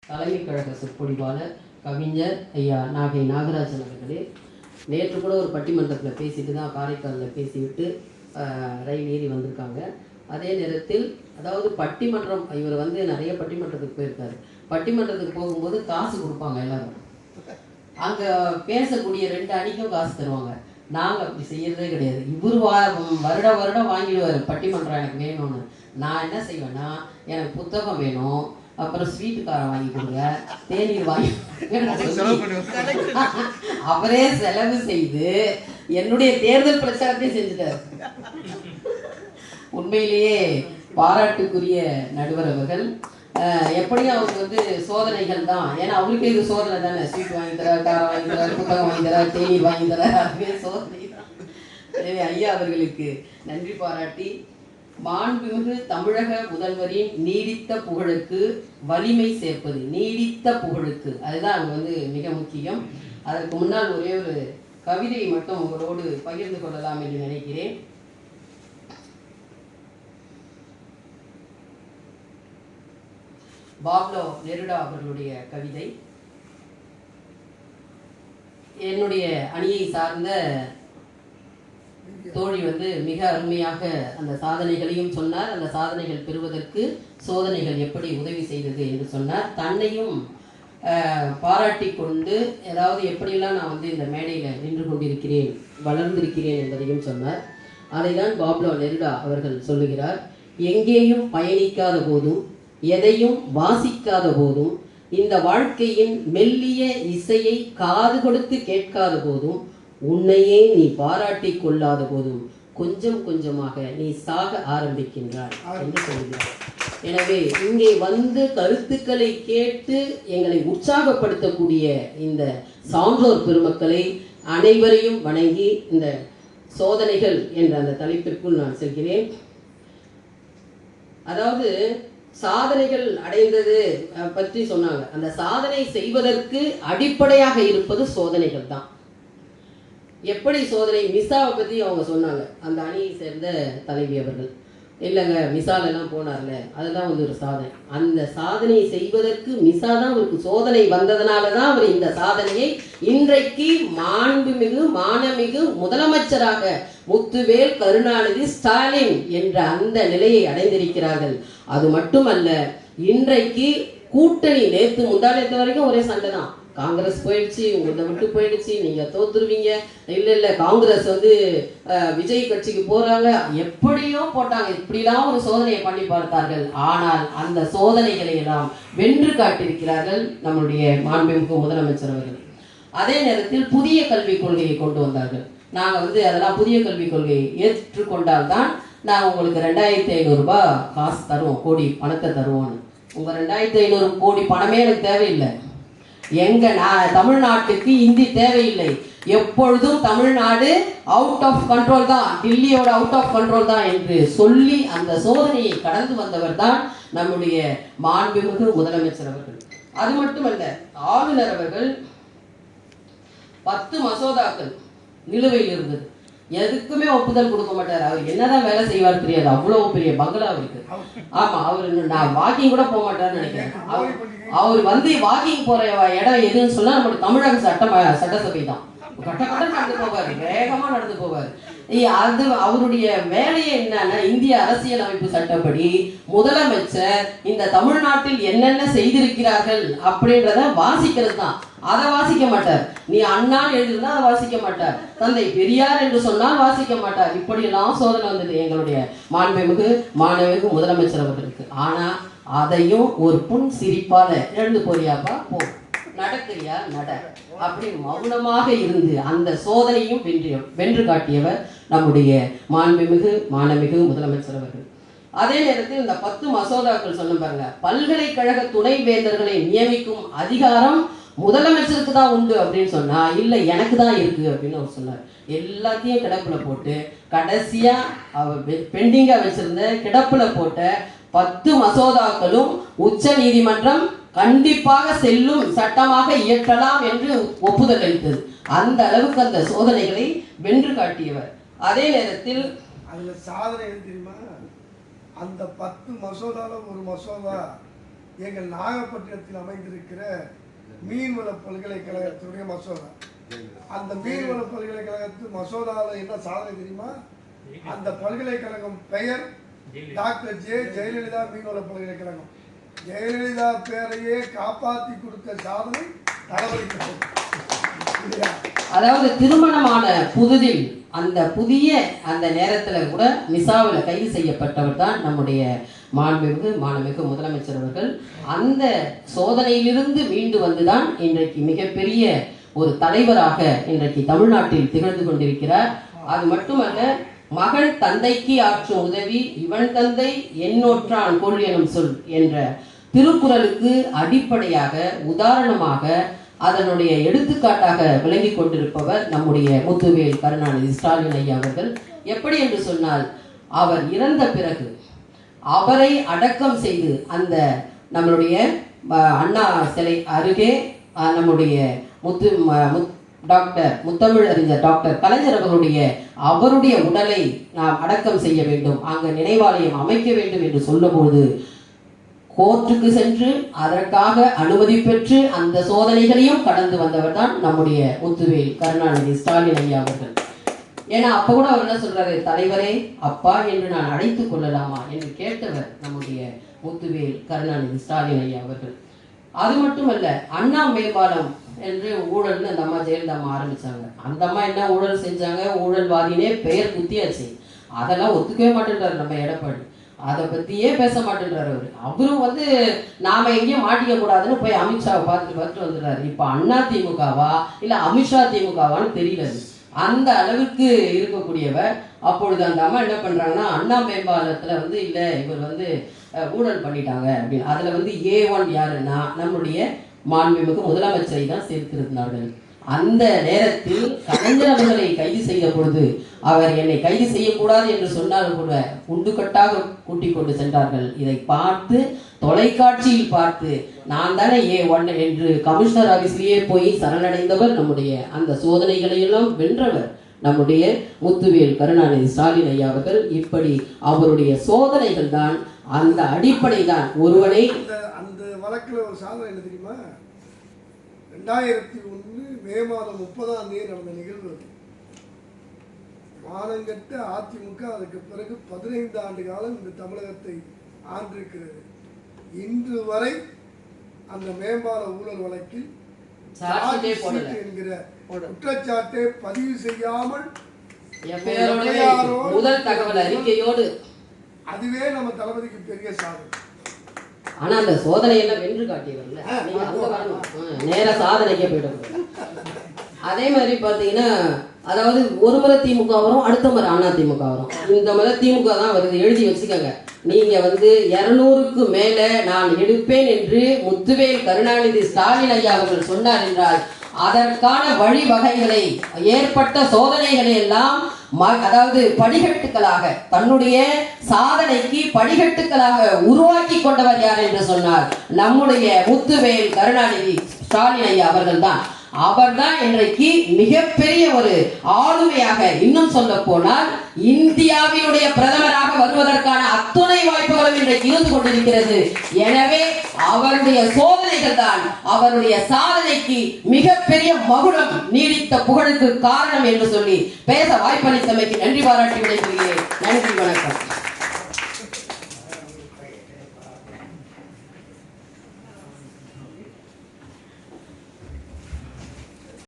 தலைமை கழக சொற்பொழிவாளர் கவிஞர் ஐயா நாகை நாகராஜன் அவர்களே, நேற்று கூட ஒரு பட்டிமன்றத்தில் பேசிட்டு தான் காரைக்காலில் பேசிவிட்டு ரயில் ஏறி வந்திருக்காங்க. அதே நேரத்தில் அதாவது பட்டிமன்றம், இவர் வந்து நிறைய பட்டிமன்றத்துக்கு போயிருக்காரு. பட்டிமன்றத்துக்கு போகும்போது காசு கொடுப்பாங்க எல்லாரும். அங்கே பேசக்கூடிய 2 அணிக்கும் காசு தருவாங்க. நாங்கள் அப்படி செய்யறதே கிடையாது. இவர் வருடம் வாங்கிடுவார் பட்டிமன்றம் எனக்கு வேணும்னு. நான் என்ன செய்வேன்னா, எனக்கு புத்தகம் வேணும், அப்புறம் ஸ்வீட்டு காரம் வாங்கி கொடுங்க, தேநீர் வாங்கி அவரே செலவு செய்து என்னுடைய தேர்தல் பிரச்சாரத்தையும் செஞ்சுட்டார். உண்மையிலேயே பாராட்டுக்குரிய நடுவர் அவர்கள். எப்படியும் அவருக்கு வந்து சோதனைகள் தான். ஏன்னா அவருக்கு இது சோதனை தானே. ஸ்வீட் வாங்கி தரார், காரம் வாங்கி தரார், புத்தகம் வாங்கி தரார், தேநீர் வாங்கி தரார், அதுவே சோதனை தான். எனவே ஐயா அவர்களுக்கு நன்றி பாராட்டி, மாண்புமிகு தமிழக முதல்வரின் நீடித்த புகழுக்கு வலிமை சேர்ப்பது, நீடித்த புகழுக்கு, அதுதான் அங்கே வந்து மிக முக்கியம். அதற்கு முன்னால் ஒரே ஒரு கவிதையை மட்டும் உங்களோடு பகிர்ந்து கொள்ளலாம் என்று நினைக்கிறேன். பாப்லோ நெருடா அவர்களுடைய கவிதை. என்னுடைய அணியை சார்ந்த தோழி வந்து மிக அருமையாக அந்த சாதனைகளையும் சொன்னார். அந்த சாதனைகள் பெறுவதற்கு சோதனைகள் எப்படி உதவி செய்தது என்று சொன்னார். தன்னையும் பாராட்டி கொண்டு ஏதாவது எப்படியெல்லாம் நான் வந்து இந்த மேடையில் நின்று கொண்டிருக்கிறேன், வளர்ந்திருக்கிறேன் என்பதையும் சொன்னார். அதைதான் பாப்லோ நெருடா அவர்கள் சொல்லுகிறார். எங்கேயும் பயணிக்காத போதும், எதையும் வாசிக்காத போதும், இந்த வாழ்க்கையின் மெல்லிய இசையை காது கொடுத்து கேட்காத போதும், உன்னையே நீ பாராட்டி கொள்ளாத போதும் கொஞ்சம் கொஞ்சமாக நீ சாக ஆரம்பிக்கின்றாய் என்று சொல்கிறார். எனவே இங்கே வந்து கருத்துக்களை கேட்டு எங்களை உற்சாகப்படுத்தக்கூடிய இந்த சான்றோர் பெருமக்களை அனைவரையும் வணங்கி இந்த சோதனைகள் என்ற அந்த தலைப்பிற்குள் நான் செல்கிறேன். அதாவது சாதனைகள் அடைந்தது பற்றி சொன்னாங்க. அந்த சாதனை செய்வதற்கு அடிப்படையாக இருப்பது சோதனைகள் தான். எப்படி சோதனை? மிசாவை பற்றி அவங்க சொன்னாங்க, அந்த அணியை சேர்ந்த தலைவி அவர்கள். இல்லைங்க, மிசாலெல்லாம் போனார்ல, அதெல்லாம் வந்து ஒரு சாதனை. அந்த சாதனையை செய்வதற்கு மிசா தான் அவருக்கு சோதனை வந்ததுனால தான் அவர் இந்த சாதனையை இன்றைக்கு மாண்புமிகு மானமிகு முதலமைச்சராக முத்துவேல் கருணாநிதி ஸ்டாலின் என்ற அந்த நிலையை அடைந்திருக்கிறார்கள். அது மட்டுமல்ல, இன்றைக்கு கூட்டணி நேற்று முந்தானத்து வரைக்கும் ஒரே சண்டை தான். காங்கிரஸ் போயிடுச்சு, உங்களை விட்டு போயிடுச்சு, நீங்க தோத்துருவீங்க, இல்ல காங்கிரஸ் வந்து விஜய் கட்சிக்கு போறாங்க, எப்படியோ போட்டாங்க. இப்படிலாம் ஒரு சோதனையை பண்ணி பார்த்தார்கள். ஆனால் அந்த சோதனைகளை எல்லாம் வென்று காட்டியிருக்கிறார்கள் நம்முடைய மாண்புமிகு முதலமைச்சர் அவர்கள். அதே நேரத்தில் புதிய கல்விக் கொள்கையை கொண்டு வந்தார்கள். நாங்கள் வந்து அதெல்லாம் புதிய கல்விக் கொள்கையை ஏற்றுக்கொண்டால்தான் நான் உங்களுக்கு 2500 ரூபாய் காசு தருவோம், கோடி பணத்தை தருவோன்னு. உங்க 2500 கோடி பணமே எனக்கு தேவையில்லை. நான் தமிழ்நாட்டுக்கு இந்தி தேவையில்லை. எப்பொழுதும் தமிழ்நாடு அவுட் ஆஃப் கண்ட்ரோல் தான், டில்லியோட அவுட் ஆஃப் கண்ட்ரோல் தான் என்று சொல்லி அந்த சோதனையை கடந்து வந்தவர் தான் நம்முடைய மாண்புமிகு முதலமைச்சர் அவர்கள். அது மட்டுமல்ல, ஆளுநர் அவர்கள் 10 மசோதாக்கள் நிலுவையில் இருந்தது. எதுக்குமே ஒப்புதல் கொடுக்க மாட்டார். அவர் என்னதான் வேலை செய்வார் தெரியாது, அவ்வளவு பெரிய பங்களா அவருக்கு. ஆமா, அவரு நான் வாக்கிங் கூட போக மாட்டார்னு நினைக்கிறேன். அவர் வந்து வாக்கிங் போற இடம் எதுன்னு சொன்னா நம்மளுடைய தமிழக சட்டசபை தான். கட்ட நடந்து போவார், வேகமா நடந்து போவார். அது அவருடைய வேலையே என்னன்னா, இந்திய அரசியல் அமைப்பு சட்டப்படி முதலமைச்சர் இந்த தமிழ்நாட்டில் என்னென்ன செய்திருக்கிறார்கள் அப்படின்றத வாசிக்கிறது தான். அதை வாசிக்க மாட்டார். நீ அண்ணான்னு எழுதிருந்தா அதை வாசிக்க மாட்டார். தந்தை பெரியார் என்று சொன்னால் வாசிக்க மாட்டார். இப்படியெல்லாம் சோதனை வந்தது எங்களுடைய மாண்புமிகு மாண்புமிகு முதலமைச்சர் அவர்களுக்கு. ஆனா அதையும் ஒரு புன் சிரிப்பால, எழுந்து போறியாப்பா போ, நடக்கிறியா நட, அப்படி மௌனமாக இருந்து அந்த சோதனையும் வென்று காட்டியவர் நம்முடைய மாண்புமிகு மாண்புமிகு முதலமைச்சர் அவர்கள். அதே நேரத்தில் இந்த 10 மசோதாக்கள் சொன்ன பாருங்க, பல்கலைக்கழக துணைவேந்தர்களை நியமிக்கும் அதிகாரம் முதலமைச்சருக்கு தான் உண்டு அப்படின்னு சொன்னா, இல்ல எனக்கு தான் இருக்கு அப்படின்னு அவர் சொன்னார். எல்லாத்தையும் கிடப்புல போட்டு கடைசியா அவர் பெண்டிங்கா வச்சிருந்த கிடப்புல போட்ட 10 மசோதாக்களும் உச்ச நீதிமன்றம் கண்டிப்பாக செல்லும் சட்டமாக இயற்றலாம் என்று ஒப்புதல் அளித்தது. அந்த அளவுக்கு அந்த சோதனைகளை வென்று காட்டியவர். அதே நேரத்தில் அதுல சாதனை தெரியுமா, அந்த 10 மசோதால ஒரு மசோதா எங்கள் நாகப்பட்டினத்தில் அமைந்திருக்கிற மீன்வள பல்கலைக்கழகத்துடைய மசோதா. அந்த மீன்வள பல்கலைக்கழகத்து மசோதாவில் என்ன சாதனை தெரியுமா? அந்த பல்கலைக்கழகம் பெயர் டாக்டர் ஜெயலலிதா மீன்வள பல்கலைக்கழகம். ஜெயலலிதா பேரையே காப்பாற்றி கொடுத்த சாதனை தளபதிக்கு. அதாவது திருமணமான புதிதில் அந்த புதிய அந்த நேரத்தில் கூட மிசாவில் கைது செய்யப்பட்டவர் தான் நம்முடைய மாண்புமிகு முதலமைச்சர் அவர்கள். அந்த சோதனையிலிருந்து மீண்டு வந்துதான் இன்றைக்கு மிகப்பெரிய ஒரு தலைவராக இன்றைக்கு தமிழ்நாட்டில் திகழ்ந்து கொண்டிருக்கிறார். அது மட்டுமல்ல, மகன் தந்தைக்கு ஆற்றும் உதவி இவன் தந்தை என்னொற்றான் கொள் எனும் சொல் என்ற திருக்குறளுக்கு அடிப்படையாக உதாரணமாக அதனுடைய எடுத்துக்காட்டாக விளங்கி கொண்டிருப்பவர் நம்முடைய முத்துவேல் கருணாநிதி ஸ்டாலின் ஐயா அவர்கள். எப்படி என்று சொன்னால், அவர் இறந்த பிறகு அவரை அடக்கம் செய்து அந்த நம்மளுடைய அண்ணா சிலை அருகே நம்முடைய டாக்டர் முத்தமிழ் அறிஞர் டாக்டர் கலைஞர் அவருடைய உடலை நாம் அடக்கம் செய்ய வேண்டும், அங்கு நினைவாலயம் அமைக்க வேண்டும் என்று சொல்லும்போது கோர்ட்டுக்கு சென்று அதற்காக அனுமதி பெற்று அந்த சோதனைகளையும் கடந்து வந்தவர் தான் நம்முடைய முத்துவேல் கருணாநிதி ஸ்டாலின் ஐயா அவர்கள். ஏன்னா அப்ப கூட அவர் என்ன சொல்றாரு, தலைவரே அப்பா என்று நான் அழைத்துக் கொள்ளலாமா என்று கேட்டவர் நம்முடைய முத்துவேல் கருணாநிதி ஸ்டாலின் ஐயா அவர்கள். அது மட்டுமல்ல, அண்ணா மேம்பாலம் என்று ஊழல்னு அந்த அம்மா ஜெயலலிதா அம்மா ஆரம்பிச்சாங்க. அந்த அம்மா என்ன ஊழல் செஞ்சாங்க, ஊழல்வாதினே பெயர் குத்தியாச்சு. அதெல்லாம் ஒத்துக்கவே மாட்டேன்றாரு நம்ம எடப்பாடி. அதை பத்தியே பேச மாட்டேன்றாரு அவரு நாம எங்கேயும் மாட்டிக்க கூடாதுன்னு போய் அமித்ஷாவை பார்த்துட்டு வந்துடுறாரு. இப்ப அண்ணா திமுகவா இல்ல அமித்ஷா திமுகவான்னு தெரியல. அந்த அளவுக்கு இருக்கக்கூடியவர். அப்பொழுது அந்த அம்மா என்ன பண்றாங்கன்னா, அண்ணா மேம்பாலத்துல இல்ல இவர் ஊழல் பண்ணிட்டாங்க அப்படின்னு. அதுல A1 யாருன்னா நம்முடைய மாண்புமிகு முதலமைச்சரை தான் சேர்த்திருந்தார்கள். அந்த நேரத்தில் கலைஞர் அவர்களை கைது செய்த பொழுது அவர் என்னை கைது செய்யக்கூடாது என்று சொன்னாலும் கூட உண்டுகட்டாக கூட்டிக் கொண்டு சென்றார்கள். இதை பார்த்து தொலைக்காட்சியில் பார்த்து நான் தானே A1 என்று கமிஷனர் ஆபீஸ்லேயே போய் சரணடைந்தவர் நம்முடைய அந்த சோதனைகளை எல்லாம் வென்றவர் நம்முடைய முத்துவேல் கருணாநிதி ஸ்டாலின் ஐயா அவர்கள். இப்படி அவருடைய சோதனைகள் தான், அந்த அடிப்படை தான் ஒருவனை அந்த வழக்கில் ஒரு சாதனை என்ன தெரியுமா? 2001 மே மாதம் 30ஆம் தேதி நடந்த நிகழ்வு. மானங்கட்ட அதிமுக அதுக்கு பிறகு 15 ஆண்டு காலம் இந்த தமிழகத்தை ஆண்டிருக்கிறது. இன்று வரை அந்த மேம்பால ஊழல் வழக்கில் என்கிற குற்றச்சாட்டை பதிவு செய்யாமல் முதல் தகவல் அறிக்கையோடு, அதுவே நம்ம தளபதிக்கு பெரிய சாதனை. ஆனா அந்த சோதனை எல்லாம் வென்று காட்டியவர்ல, நீங்க அங்க வரணும், நேர சாதனைக்கே போயிட்டு. அதே மாதிரி பாத்தீங்கன்னா, அதாவது ஒரு முறை திமுக வரும், அடுத்த முறை அண்ணா திமுக வரும். இந்த முறை திமுக தான் வருது, எழுதி வச்சுக்கோங்க. நீங்க 200க்கு மேல நான் எடுப்பேன் என்று முத்துவேல் கருணாநிதி ஸ்டாலின் ஐயா அவர்கள் சொன்னார் என்றால், அதற்கான வழிவகைகளை ஏற்பட்ட சோதனைகளை எல்லாம் அதாவது படிகட்டுகளாக தன்னுடைய சாதனைக்கு படிகட்டுகளாக உருவாக்கி கொண்டவர் யார் என்று சொன்னார், நம்முடைய முத்துவேல் கருணாநிதி ஸ்டாலின் ஐயா அவர்கள் தான். அவர்தான் இன்றைக்கு மிகப்பெரிய ஒரு ஆளுமையாக, இன்னும் சொல்ல போனால் இந்தியாவினுடைய பிரதமராக வருவதற்கான அத்துணை வாய்ப்புகளும் இன்றைக்கு இருந்து கொண்டிருக்கிறது. எனவே அவருடைய சோதனைகள் தான் அவருடைய சாதனைக்கு மிகப்பெரிய மகுடம், நீடித்த புகழுக்கு காரணம் என்று சொல்லி பேச வாய்ப்பளித்தமைக்கு நன்றி பாராட்டி விடைபெறுகிறேன். நன்றி, வணக்கம்.